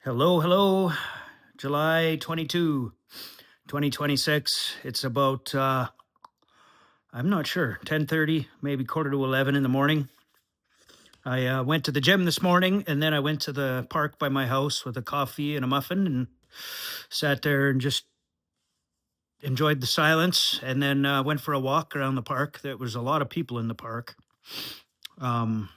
Hello, hello. July 22, 2026. It's about I'm not sure, 10:30, maybe quarter to 11 in the morning. I went to the gym this morning and then I went to the park by my house with a coffee and a muffin and sat there and just enjoyed the silence and then went for a walk around the park. There was a lot of people in the park. Um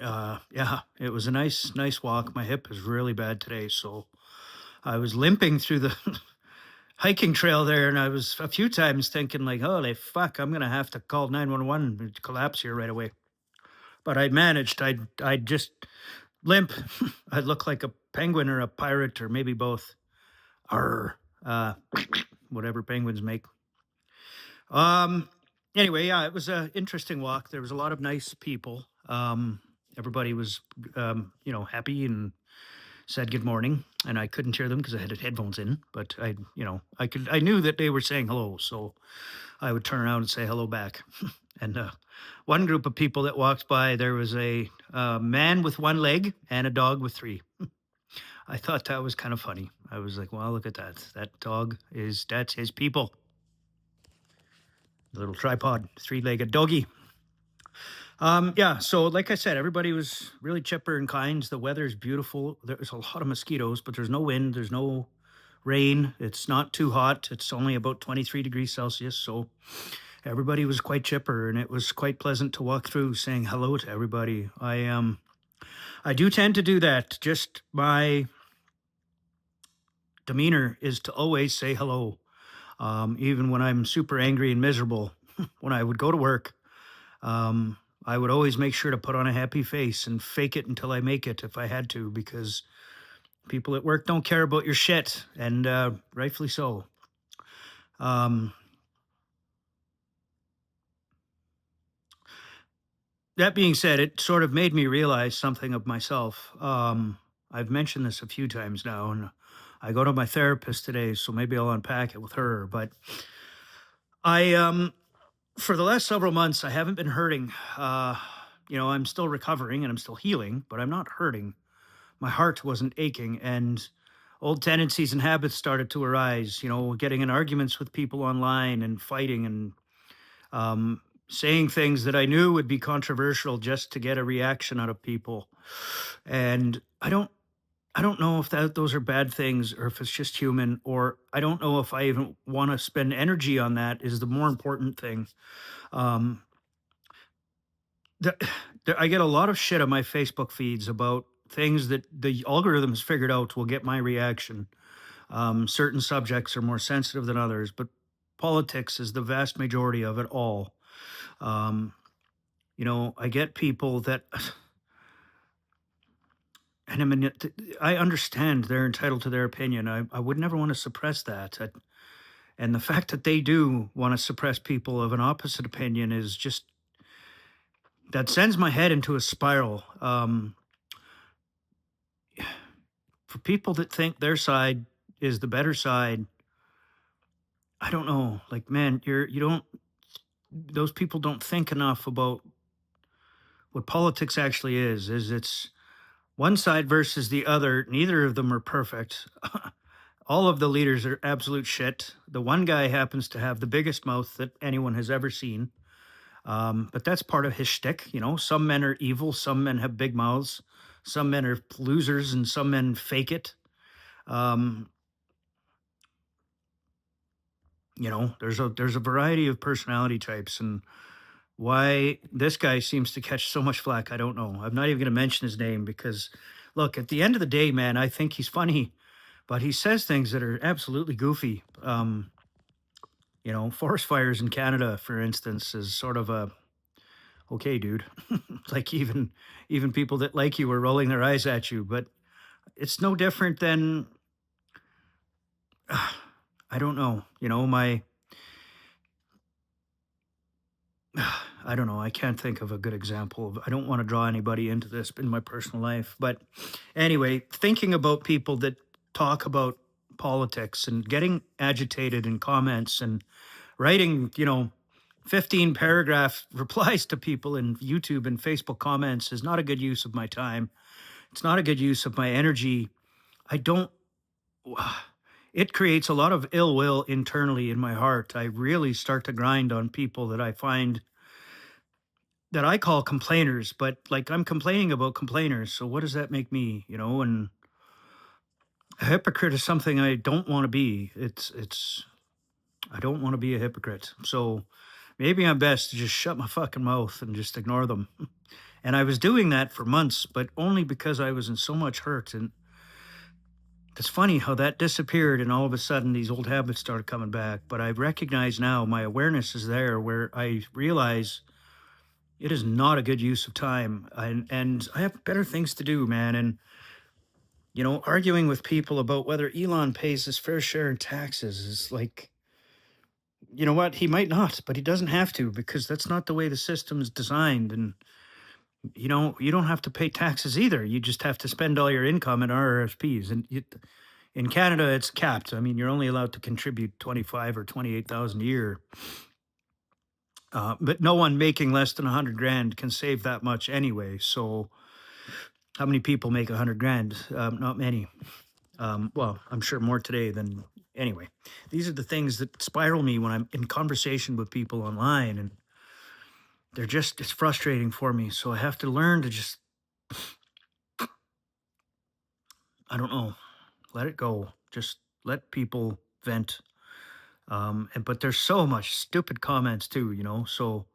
yeah, it was a nice walk. My hip is really bad today, so I was limping through the hiking trail there, and I was a few times thinking like, "Holy fuck, I'm gonna have to call 911 and collapse here right away." But I managed. I'd just limp. I'd look like a penguin or a pirate or maybe both. Or whatever penguins make. Um. Anyway, yeah, it was an interesting walk. There was a lot of nice people. Everybody was, happy and said good morning, and I couldn't hear them because I had headphones in. But I knew that they were saying hello, so I would turn around and say hello back. And one group of people that walked by, there was a man with one leg and a dog with three. I thought that was kind of funny. I was like, "Well, look at that. That's his people." The little tripod, three-legged doggy. Yeah, so like I said, everybody was really chipper and kind. The weather's beautiful. There's a lot of mosquitoes, but there's no wind, there's no rain. It's not too hot. It's only about 23 degrees Celsius. So everybody was quite chipper and it was quite pleasant to walk through saying hello to everybody. I do tend to do that. Just my demeanor is to always say hello. Even when I'm super angry and miserable, when I would go to work, I would always make sure to put on a happy face and fake it until I make it if I had to, because people at work don't care about your shit, and rightfully so. Um, that being said, it sort of made me realize something of myself. I've mentioned this a few times now, and I go to my therapist today, so maybe I'll unpack it with her. But I for the last several months, I haven't been hurting. I'm still recovering and I'm still healing, but I'm not hurting. My heart wasn't aching, and old tendencies and habits started to arise. Getting in arguments with people online and fighting and saying things that I knew would be controversial just to get a reaction out of people. And I don't know if those are bad things or if it's just human, or I don't know if I even want to spend energy on that is the more important thing. Um, the, I get a lot of shit on my Facebook feeds about things that the algorithm has figured out will get my reaction. Certain subjects are more sensitive than others, but politics is the vast majority of it all. Um, I get people that, and I mean, I understand they're entitled to their opinion. I would never want to suppress that. And the fact that they do want to suppress people of an opposite opinion is just, that sends my head into a spiral. For people that think their side is the better side, I don't know. Like, man, you don't. Those people don't think enough about what politics actually is. It's one side versus the other. Neither of them are perfect. All of the leaders are absolute shit. The one guy happens to have the biggest mouth that anyone has ever seen. But that's part of his shtick. Some men are evil. Some men have big mouths. Some men are losers, and some men fake it. Um, there's a variety of personality types, and why this guy seems to catch so much flack, I don't know. I'm not even going to mention his name because, look, at the end of the day, man, I think he's funny, but he says things that are absolutely goofy. Forest fires in Canada, for instance, is sort of a okay, dude. Like, even people that like you are rolling their eyes at you, but it's no different than I don't know. My I don't know. I can't think of a good example. I don't want to draw anybody into this in my personal life. But anyway, thinking about people that talk about politics and getting agitated in comments and writing, 15 paragraph replies to people in YouTube and Facebook comments is not a good use of my time. It's not a good use of my energy. I don't, it creates a lot of ill will internally in my heart. I really start to grind on people that I find that I call complainers, but like I'm complaining about complainers. So what does that make me, And a hypocrite is something I don't want to be. I don't want to be a hypocrite. So maybe I'm best to just shut my fucking mouth and just ignore them. And I was doing that for months, but only because I was in so much hurt. And it's funny how that disappeared and all of a sudden these old habits started coming back. But I recognize now my awareness is there where I realize it is not a good use of time. And I have better things to do, man. And, arguing with people about whether Elon pays his fair share in taxes is like, you know what? He might not, but he doesn't have to because that's not the way the system is designed. And, you don't have to pay taxes either. You just have to spend all your income in RRSPs. And in Canada, it's capped. I mean, you're only allowed to contribute 25 or 28,000 a year. But no one making less than 100 grand can save that much anyway. So, how many people make 100 grand? Not many. Well, I'm sure more today than anyway. These are the things that spiral me when I'm in conversation with people online, and it's frustrating for me. So I have to learn to just, I don't know, let it go. Just let people vent. But there's so much stupid comments too, So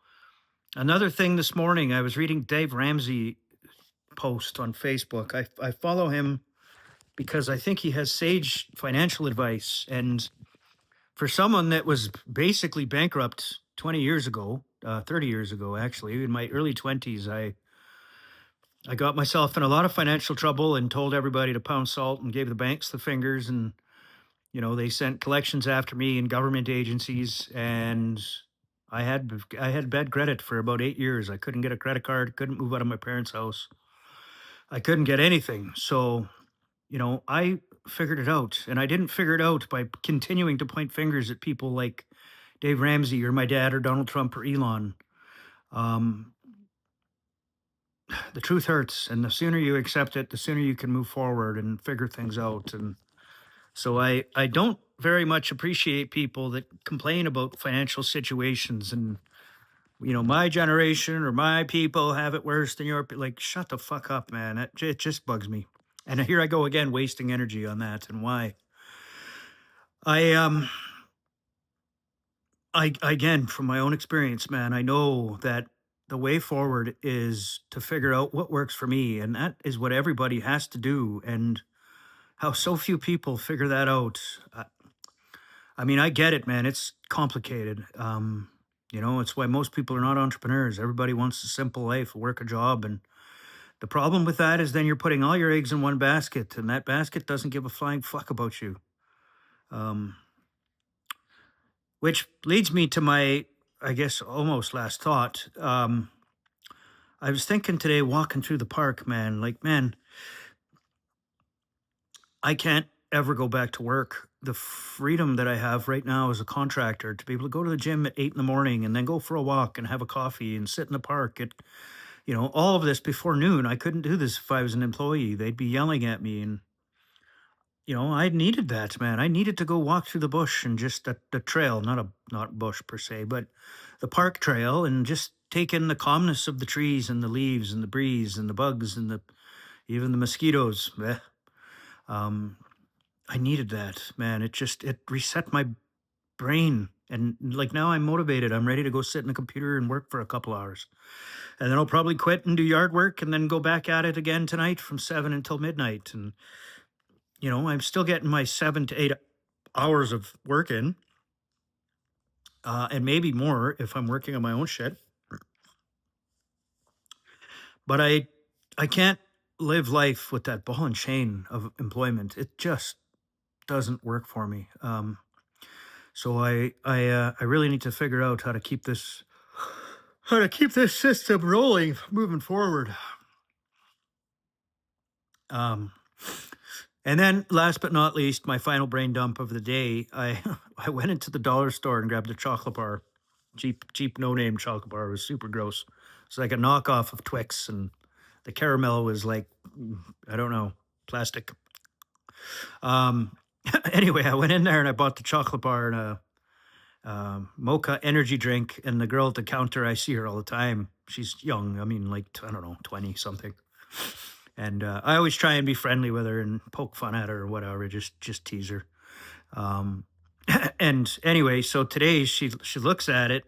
another thing this morning, I was reading Dave Ramsey post on Facebook. I follow him because I think he has sage financial advice. And for someone that was basically bankrupt 20 years ago, 30 years ago, actually, in my early 20s, I got myself in a lot of financial trouble and told everybody to pound salt and gave the banks the fingers. And, they sent collections after me and government agencies. And I had bad credit for about 8 years. I couldn't get a credit card, couldn't move out of my parents' house. I couldn't get anything. So, I figured it out. And I didn't figure it out by continuing to point fingers at people like Dave Ramsey or my dad or Donald Trump or Elon. Um, the truth hurts. And the sooner you accept it, the sooner you can move forward and figure things out. And so I don't very much appreciate people that complain about financial situations and, my generation or my people have it worse than your, like, shut the fuck up, man. It just bugs me. And here I go again, wasting energy on that. And why? I again, from my own experience, man, I know that the way forward is to figure out what works for me, and that is what everybody has to do. And how so few people figure that out. I mean, I get it, man. It's complicated. It's why most people are not entrepreneurs. Everybody wants a simple life, work a job, and the problem with that is then you're putting all your eggs in one basket, and that basket doesn't give a flying fuck about you. Um, which leads me to my, I guess, almost last thought. I was thinking today, walking through the park, man, like, man, I can't ever go back to work. The freedom that I have right now as a contractor to be able to go to the gym at 8 in the morning and then go for a walk and have a coffee and sit in the park at, all of this before noon. I couldn't do this if I was an employee. They'd be yelling at me. And, I needed that, man. I needed to go walk through the bush and just the trail, not bush per se, but the park trail, and just take in the calmness of the trees and the leaves and the breeze and the bugs and even the mosquitoes. Bleh. Um, I needed that, man. It reset my brain. And like now I'm motivated. I'm ready to go sit in the computer and work for a couple hours. And then I'll probably quit and do yard work and then go back at it again tonight from 7 until midnight. And, I'm still getting my 7 to 8 hours of work in, and maybe more if I'm working on my own shit. But I can't live life with that ball and chain of employment. It just doesn't work for me. So I really need to figure out how to keep this system rolling, moving forward. And then last but not least, my final brain dump of the day, I I went into the dollar store and grabbed a chocolate bar. Cheap no name chocolate bar. It was super gross. It's like a knockoff of Twix, and The caramel was like, I don't know, plastic. Um, anyway, I went in there and I bought the chocolate bar and a mocha energy drink. And the girl at the counter, I see her all the time. She's young. I mean, like, I don't know, 20 something. And I always try and be friendly with her and poke fun at her or whatever, just tease her. Um, and anyway, so today she looks at it,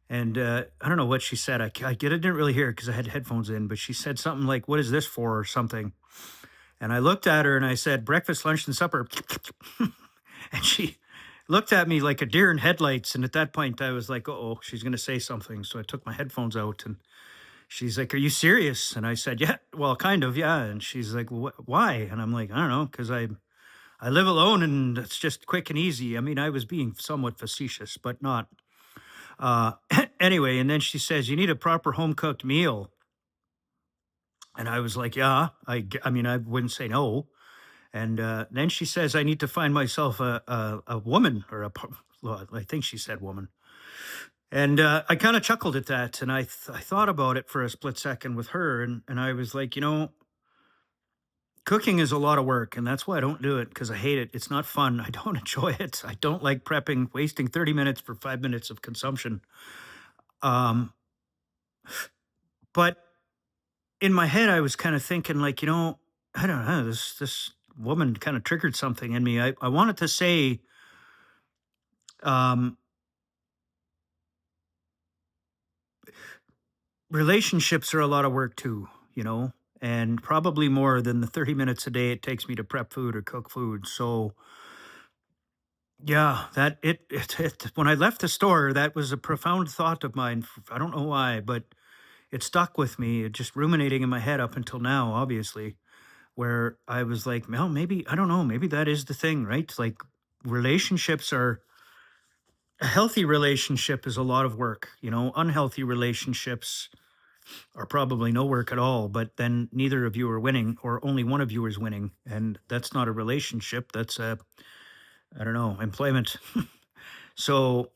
and I don't know what she said. I didn't really hear it because I had headphones in, but she said something like, "What is this for?" or something. And I looked at her and I said, "Breakfast, lunch, and supper." And she looked at me like a deer in headlights. And at that point, I was like, "Oh, she's going to say something." So I took my headphones out and she's like, "Are you serious?" And I said, "Yeah, well, kind of, yeah." And she's like, "Well, why?" And I'm like, "I don't know, because I live alone and it's just quick and easy." I mean, I was being somewhat facetious, but not. Uh, anyway, and then she says, "You need a proper home cooked meal." And I was like, "Yeah, I mean, I wouldn't say no." And then she says, "I need to find myself a woman or well, I think she said woman." And I kind of chuckled at that. And I thought about it for a split second with her. And I was like, cooking is a lot of work. And that's why I don't do it, because I hate it. It's not fun. I don't enjoy it. I don't like prepping, wasting 30 minutes for 5 minutes of consumption. Um, but in my head, I was kind of thinking, like, I don't know, this woman kind of triggered something in me. I wanted to say, um, relationships are a lot of work too, and probably more than the 30 minutes a day it takes me to prep food or cook food. So yeah, that when I left the store, that was a profound thought of mine. I don't know why, but it stuck with me. It just ruminating in my head up until now, obviously, where I was like, well, maybe, I don't know, maybe that is the thing, right? Like, relationships are a healthy relationship is a lot of work, unhealthy relationships are probably no work at all, but then neither of you are winning, or only one of you is winning. And that's not a relationship. That's I don't know, employment. So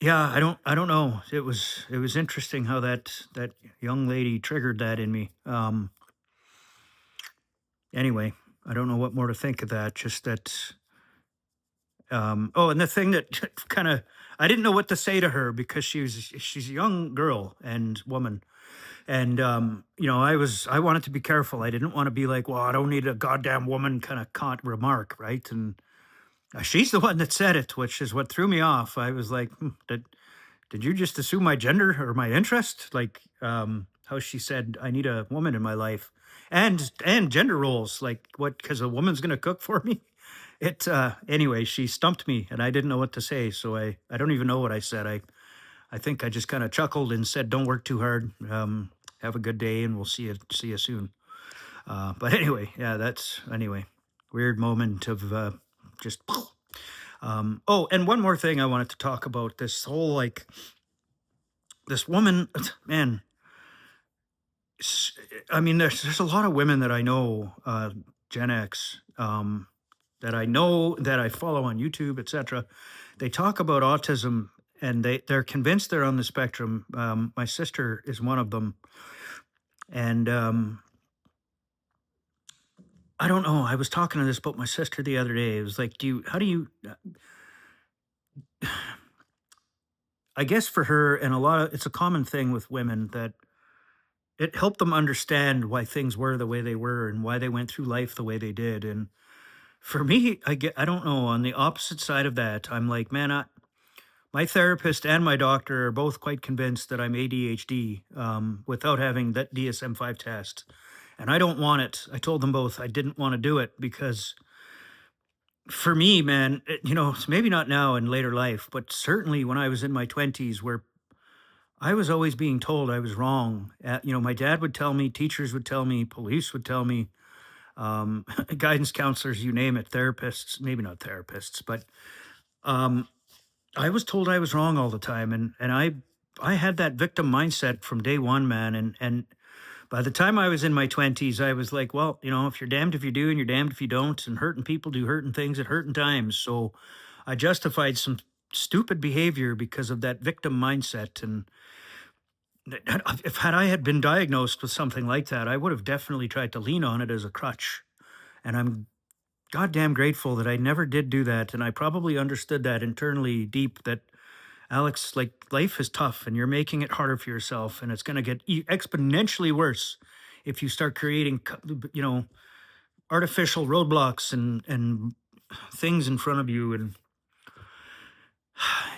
yeah, I don't know. It was interesting how that young lady triggered that in me. Anyway, I don't know what more to think of that. Just that. Oh, and the thing that kind of, I didn't know what to say to her, because she's a young girl and woman. And I wanted to be careful. I didn't want to be like, "Well, I don't need a goddamn woman," kind of caught remark, right? And she's the one that said it, which is what threw me off. I was like, did you just assume my gender or my interest?" Like, how she said, "I need a woman in my life," and gender roles, like, what, because a woman's going to cook for me. Anyway, she stumped me and I didn't know what to say. So I don't even know what I said. I think I just kind of chuckled and said, "Don't work too hard. Have a good day, and we'll see you soon." But anyway, yeah, that's anyway, weird moment of just. Oh, and one more thing I wanted to talk about, this whole, like, this woman, man. I mean, there's a lot of women that I know, Gen X, that I know, that I follow on YouTube, etc. They talk about autism, and they're convinced they're on the spectrum. My sister is one of them, and I don't know. I was talking to this about my sister the other day. It was like, how do you? I guess for her, and it's a common thing with women, that it helped them understand why things were the way they were and why they went through life the way they did. And for me, I don't know. On the opposite side of that, I'm like, man, my therapist and my doctor are both quite convinced that I'm ADHD, without having that DSM-5 test. And I don't want it. I told them both I didn't want to do it, because for me, man, it's maybe not now in later life, but certainly when I was in my 20s, where I was always being told I was wrong. My dad would tell me, teachers would tell me, police would tell me, um, guidance counselors, you name it, therapists, maybe not therapists, but um, I was told I was wrong all the time. And I had that victim mindset from day one, man. And by the time I was in my 20s, I was like, well, if you're damned if you do and you're damned if you don't, and hurting people do hurting things at hurting times. So I justified some stupid behavior because of that victim mindset. And if had I had been diagnosed with something like that, I would have definitely tried to lean on it as a crutch. And I'm goddamn grateful that I never did do that. And I probably understood that internally deep that Alex, like life is tough and you're making it harder for yourself. And it's going to get exponentially worse if you start creating, artificial roadblocks and things in front of you. And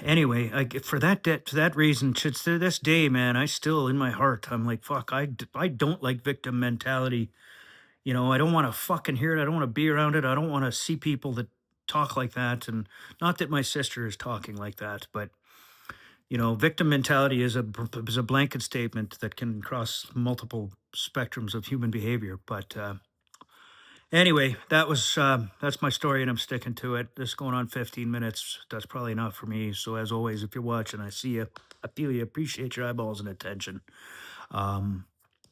anyway, for for that reason, to this day, man, I still in my heart, I'm like, fuck, I don't like victim mentality. I don't want to fucking hear it. I don't want to be around it. I don't want to see people that talk like that. And not that my sister is talking like that, but victim mentality is a blanket statement that can cross multiple spectrums of human behavior. But anyway, that's my story, and I'm sticking to it. This is going on 15 minutes. That's probably enough for me. So as always, if you're watching, I see you, I feel you, appreciate your eyeballs and attention. Um,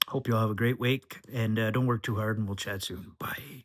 Hope you all have a great week, and don't work too hard, and we'll chat soon. Bye.